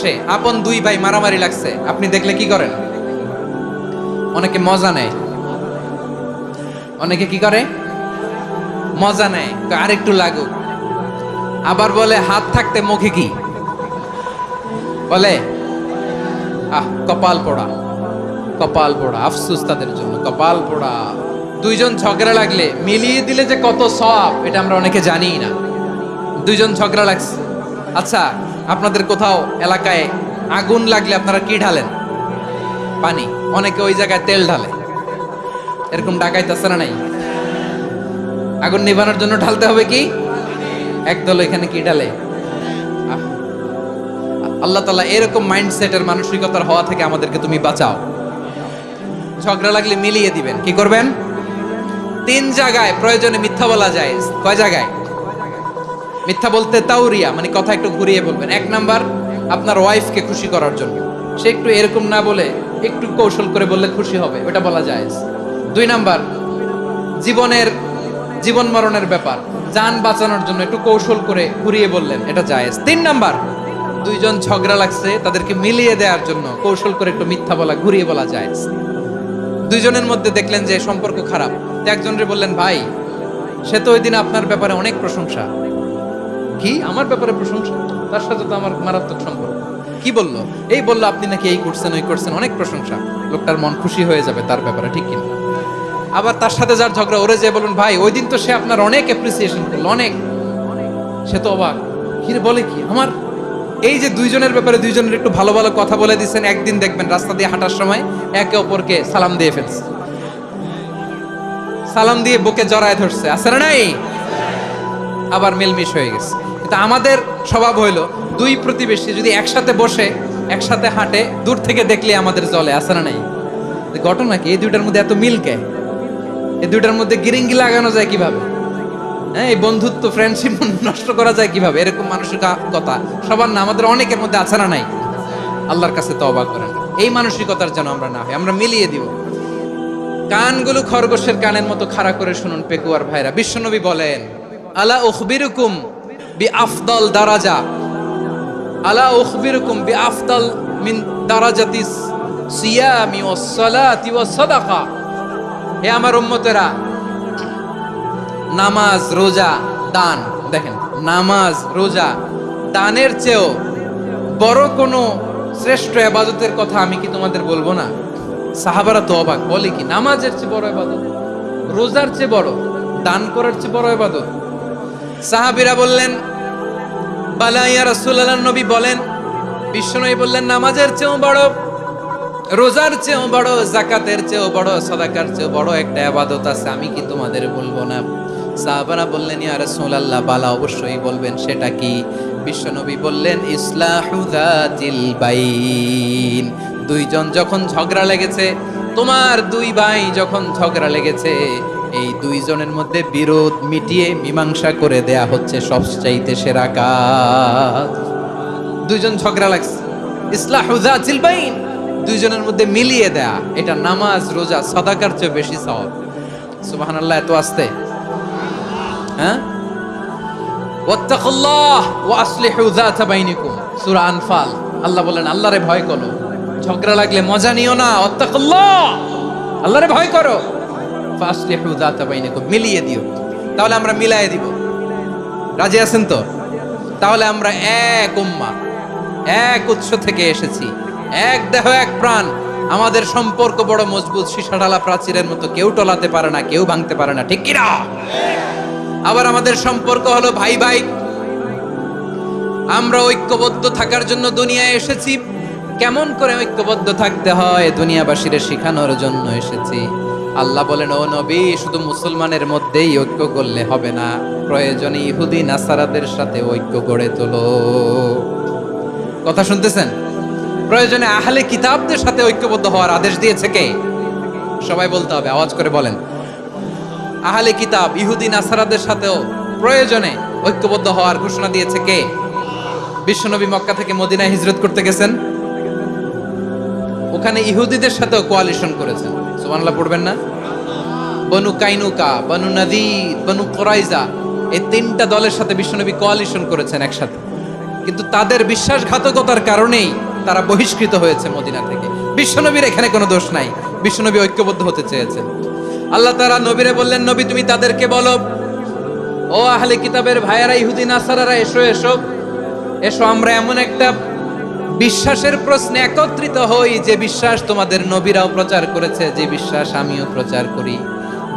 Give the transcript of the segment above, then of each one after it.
সে আপন দুই ভাই মারামারি লাগছে, আপনি দেখলে কি করেন? অনেকে মজা নেয়, অনেকে কি করে? মজা নেয়, আর একটু লাগুক। আবার বলে হাত থাকতে মুখে কি বলে? কপাল পোড়া, কপাল পোড়া। আফসোস তাদের জন্য, কপাল পোড়া। দুইজন ঝগড়া লাগলে মিলিয়ে দিলে যে কত সওয়াব, এটা আমরা অনেকে জানিই না। দুইজন ঝগড়া লাগছে, আচ্ছা আপনাদের কোথাও এলাকায় আগুন লাগলে আপনারা কি ঢালেন? পানি। অনেকে ওই জায়গায় তেল ঢালে। এরকম ডাকাইতে আছে না নাই? আগুন নিভানোর জন্য ঢালতে হবে কি? একদল এখানে কি ঢালে? আল্লাহ তাআলা এরকম মাইন্ডসেটের মানসিকতার হওয়া থেকে আমাদেরকে তুমি বাঁচাও। ঝগড়া লাগলে মিলিয়ে দিবেন। কি করবেন? 3 জায়গায় প্রয়োজনে মিথ্যা বলা যায়। কয় জায়গায় মিথ্যা বলতে? তাওরিয়া, মানে কথা একটু ঘুরিয়ে বলবেন। 1 নাম্বার, আপনার ওয়াইফকে খুশি করার জন্য। সে একটু এরকম না বলে একটু কৌশল করে বললে খুশি হবে, ওটা বলা যায়। 2 নাম্বার, জীবন মরণের ব্যাপার, জান বাঁচানোর জন্য একটু কৌশল করে ঘুরিয়ে বললেন, এটা জায়েজ। 3 নাম্বার, দুইজন ঝগড়া লাগছে, তাদেরকে মিলিয়ে দেওয়ার জন্য কৌশল করে একটু মিথ্যা বলা, ঘুরিয়ে বলা যায়। দুইজনের মধ্যে দেখলেন যে সম্পর্ক খারাপ, একজনরে বললেন, ভাই সে তো ওই দিন আপনার ব্যাপারে অনেক প্রশংসা। কি আমার ব্যাপারে প্রশংসা? তার সাথে তো আমার মারাত্মক সম্পর্ক। কি বললো? এই বললো আপনি নাকি এই করছেন ওই করছেন, অনেক প্রশংসা। লোকটার মন খুশি হয়ে যাবে তার ব্যাপারে, ঠিক কিনা? আবার তার সাথে যার ঝগড়া, ওরে যে বলুন, ভাই ওই দিন তো সে আপনার অনেক অ্যাপ্রিসিয়েশন করলো, অনেক। সে তো অবাক, কি বলে কি আমার? এই যে দুইজনের ব্যাপারে দুইজনের একটু ভালো ভালো কথা বলে দিচ্ছেন, একদিন দেখবেন রাস্তা দিয়ে হাঁটার সময় একে অপরকে সালাম দিয়ে ফেলছে, সালাম দিয়ে বুকে জড়ায় ধরছে, আছে না নাই? আবার মিলমিশ হয়ে গেছে। কিন্তু আমাদের স্বভাব হইলো, দুই প্রতিবেশী যদি একসাথে বসে একসাথে হাঁটে, দূর থেকে দেখলে আমাদের জলে, আছে না নাই? ঘটনা কি? এই দুইটার মধ্যে এত মিল কে? এই দুইটার মধ্যে গিরিঙ্গি লাগানো যায় কিভাবে? হ্যাঁ, এই বন্ধুত্ব, ফ্রেন্ডশিপ নষ্ট করা যায় কিভাবে? এরকম মানসিকতা সবার না, আমাদের অনেকের মধ্যে আছে না নাই? আল্লাহর কাছে তওবা করেন, এই মানসিকতার যেন আমরা না হই, আমরা মিলিয়ে দিব। কানগুলো খরগোশের কানের মতো খাড়া করে শুনুন পেকুয়ার ভাইরা। বিশ্বনবী বলেন, আলা উখবিরুকুম বিআফদাল দারাজা, আলা উখবিরুকুম বিআফদাল মিন দারাজাতিস সিয়ামি ওয়াস সালাতি ওয়াস সাদাকা। হে আমার উম্মতেরা, নামাজ, রোজা, দান, দেখেন নামাজ, রোজা, দানের চেয়েও বড় কোনো শ্রেষ্ঠ ইবাদতের কথা আমি কি তোমাদের বলবো না? সাহাবারা তো অবাক, বলে কি নামাজের চেয়ে বড় ইবাদত, রোজার চেয়ে বড়, দান করার চেয়ে বড় ইবাদত? সাহাবীরা বললেন, বালা ইয়া রাসূলুল্লাহ। নবী বলেন, বিশ্বনবী বললেন, নামাজের চেয়েও বড়, রোজার চেয়েও বড়, যাকাতের চেয়েও বড়, সাদাকার চেয়েও বড় একটা ইবাদত আছে, আমি কি তোমাদের বলবো না? সাহাবারা বললেন, ইয়া রাসূলুল্লাহ, বালা অবশ্যই বলবেন, সেটা কি? বিশ্বনবী বললেন, ইসলাহু যাতিল বাইন। দুইজন যখন ঝগড়া লেগেছে, তোমার দুই ভাই যখন ঝগড়া লেগেছে, এই দুইজনের মধ্যে বিরোধ মিটিয়ে মীমাংসা করে দেয়া হচ্ছে সবচাইতে সেরা কাজ। দুইজন ঝগড়া লাগছে, ইসলাহু যাতিল বাইন, দুইজনের মধ্যে মিলিয়ে দেয়া, এটা নামাজ, রোজা, সাদাকার চেয়ে বেশি সওয়াব। সুবহানাল্লাহ। এত আস্তে, হ্যাঁ? ওয়াত্তাকুল্লাহ ওয়া আসলিহু যাতা বাইনিকুম, সূরা আনফাল। আল্লাহ বলেন, আল্লাহরে ভয় করো, ঝগড়া লাগলে মজা নিও না। ওয়াত্তাকুল্লাহ, আল্লাহরে ভয় করো। ফাসলিহু যাতা বাইনিকুম, মিলিয়ে দিও। তাহলে আমরা মিলায়ে দিব। রাজি আছেন তো? তাহলে আমরা এক উম্মাহ, এক উৎস থেকে এসেছি, এক দেহ এক প্রাণ। আমাদের সম্পর্ক বড় মজবুত, সীসাঢালা প্রাচীরের মতো, কেউ টলাতে পারে না, কেউ ভাঙতে পারে না, ঠিক কিনা? আবার আমাদের সম্পর্ক হলো ভাই ভাই। আমরা ঐক্যবদ্ধ থাকার জন্য দুনিয়ায় এসেছি। কেমন করে ঐক্যবদ্ধ থাকতে হয় দুনিয়াবাসীর শেখানোর জন্য এসেছি। আল্লাহ বলেন, ও নবী, শুধু মুসলমানের মধ্যেই ঐক্য করলে হবে না, প্রয়োজনে ইহুদি নাসারাদের সাথে ঐক্য গড়ে তোলো। কথা শুনতেছেন? প্রয়োজনে আহলে কিতাবদের সাথে ঐক্যবদ্ধ হওয়ার আদেশ দিয়েছে কে? সবাই বলতে হবে, আওয়াজ করে বলেন। আহলে কিতাব, ইহুদি নাসারাদের সাথেও প্রয়োজনে ঐক্যবদ্ধ হওয়ার ঘোষণা দিয়েছে কে? বিশ্বনবী মক্কা থেকে মদিনায় হিজরত করতে গেছেন, ওখানে ইহুদিদের সাথেও কোয়ালিশন করেছেন। সুবহানাল্লাহ পড়বেন না? বনু কাইনুকা, বনু নাদির, বনু কুরাইজা, এই 3টা দলের সাথে বিশ্বনবী কোয়ালিশন করেছেন একসাথে। কিন্তু তাদের বিশ্বাসঘাতকতার কারণেই তারা বহিষ্কৃত হয়েছে মদিনা থেকে। বিশ্বনবীর এখানে কোনো দোষ নাই, বিশ্বনবী ঐক্যবদ্ধ হতে চেয়েছেন। আল্লাহ তাআলা নবীরে বললেন, নবী তুমি তাদেরকে বলো, ও আহলে কিতাবের ভাইয়েরা, ইহুদি নাসারারা, এসো এসো এসো, আমরা এমন একটা বিশ্বাসের প্রশ্নে একত্রিত হই যে বিশ্বাস তোমাদের নবীরাও প্রচার করেছে, যে বিশ্বাস আমিও প্রচার করি,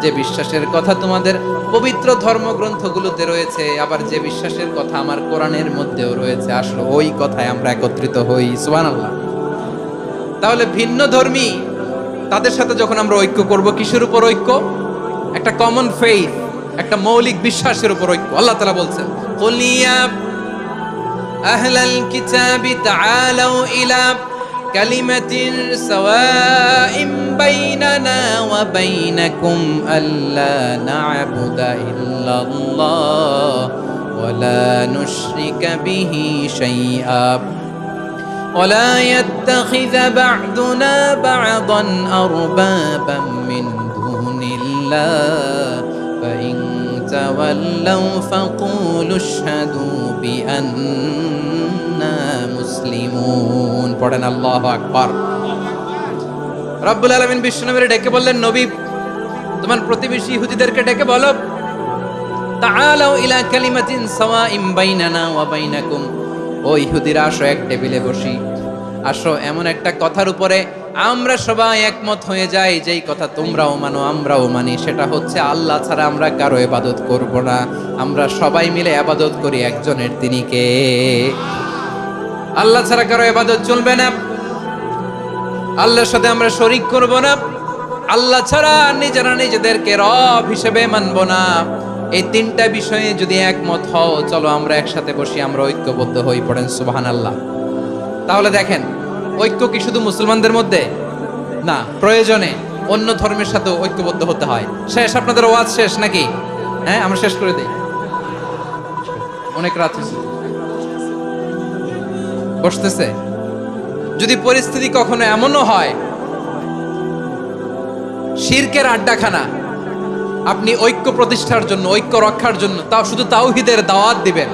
যে বিশ্বাসের কথা তোমাদের পবিত্র ধর্মগ্রন্থগুলোতে রয়েছে, আবার যে বিশ্বাসের কথা আমার কোরআনের মধ্যেও রয়েছে, আসলে ওই কথায় আমরা একত্রিত হই। সুবহানাল্লাহ। তাহলে ভিন্ন ধর্মী তাদের সাথে যখন আমরা ঐক্য করব, কিসের উপর ঐক্য? একটা কমন ফেইথ, একটা মৌলিক বিশ্বাসের উপর ঐক্য। আল্লাহ তাআলা বলছেন, কুলিয়া আহলাল কিতাবি তাআলাউ ইলা কালিমাতিন সাওয়াইন বাইনানা ওয়া বাইনাকুম আল্লা না'বুদা ইল্লাল্লাহ ওয়া লা নুশরিকা বিহি শাইআ ولا يتخذ بعضنا بعضا أربابا من دون الله فإن تولوا فقولوا اشهدوا بأننا مسلمون পড়েন আল্লাহু আকবার। রব্বুল আলামিন বিশ্বনবীকে ডেকে বললেন, নবী তোমার প্রতিবেশী ইহুদিদেরকে ডেকে বলো, তাআলাউ ইলা কালিমাতিন সাওয়াইন বাইনানা ওয়া বাইনাকুম, ও ইহুদিরা আসো, এক টেবিলে বসি, আসো এমন একটা কথার উপরে আমরা সবাই একমত হয়ে যাই, যেই কথা তোমরাও মানো আমরাও মানি, সেটা হচ্ছে আল্লাহ ছাড়া আমরা কারো ইবাদত করব না, আমরা সবাই মিলে ইবাদত করি একজনের, তিনি কে? আল্লাহ ছাড়া কারো ইবাদত চলবে না, আল্লাহর সাথে আমরা শরীক করব না, আল্লাহ ছাড়া নিজেরা নিজেদেরকে রব হিসেবে মানব না। এই তিনটা বিষয়ে যদি একমত হও, চলো আমরা একসাথে বসি, আমরা ঐক্যবদ্ধ হই। পড়েন সুবহানাল্লাহ। তাহলে দেখেন, ঐক্য কি শুধু মুসলমানদের মধ্যে না, প্রয়োজনে অন্য ধর্মের সাথে ঐক্যবদ্ধ হতে হয়। শেষ, আপনাদের ওয়াজ শেষ নাকি? হ্যাঁ, আমরা শেষ করে দেই, অনেক রাত হয়েছে। বসতেছে। যদি পরিস্থিতি কখনো এমনও হয় শিরকের আড্ডাখানা, আপনি ঐক্য প্রতিষ্ঠার জন্য, ঐক্য রক্ষার জন্য তাও শুধু তাওহীদের দাওয়াত দিবেন,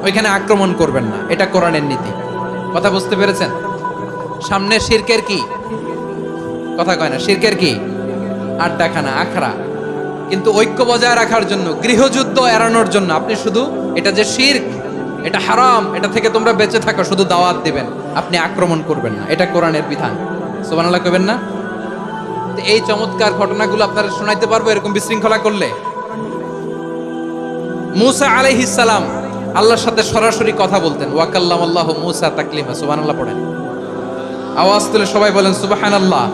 ওইখানে আক্রমণ করবেন না, এটা কোরআনের নীতি। কথা বুঝতে পেরেছেন? সামনে শিরকের কি কথা কয় না, শিরকের কি আড্ডাখানা, আখড়া। কিন্তু ঐক্য বজায় রাখার জন্য, গৃহযুদ্ধ এড়ানোর জন্য আপনি শুধু এটা যে শিরক, এটা হারাম, এটা থেকে তোমরা বেঁচে থাকো, শুধু দাওয়াত দিবেন, আপনি আক্রমণ করবেন না, এটা কোরআনের বিধান। সুবহানাল্লাহ কইবেন না? এই চমৎকার ঘটনাগুলো আপনারা শোনাইতে পারবো এরকম বিশৃঙ্খলা করলে। মূসা আলাইহিস সালাম আল্লাহর সাথে সরাসরি কথা বলতেন, ওয়া কাল্লামাল্লাহু মূসা তাকলিমা। সুবহানাল্লাহ পড়েন, আওয়াজ তুলে সবাই বলেন সুবহানাল্লাহ।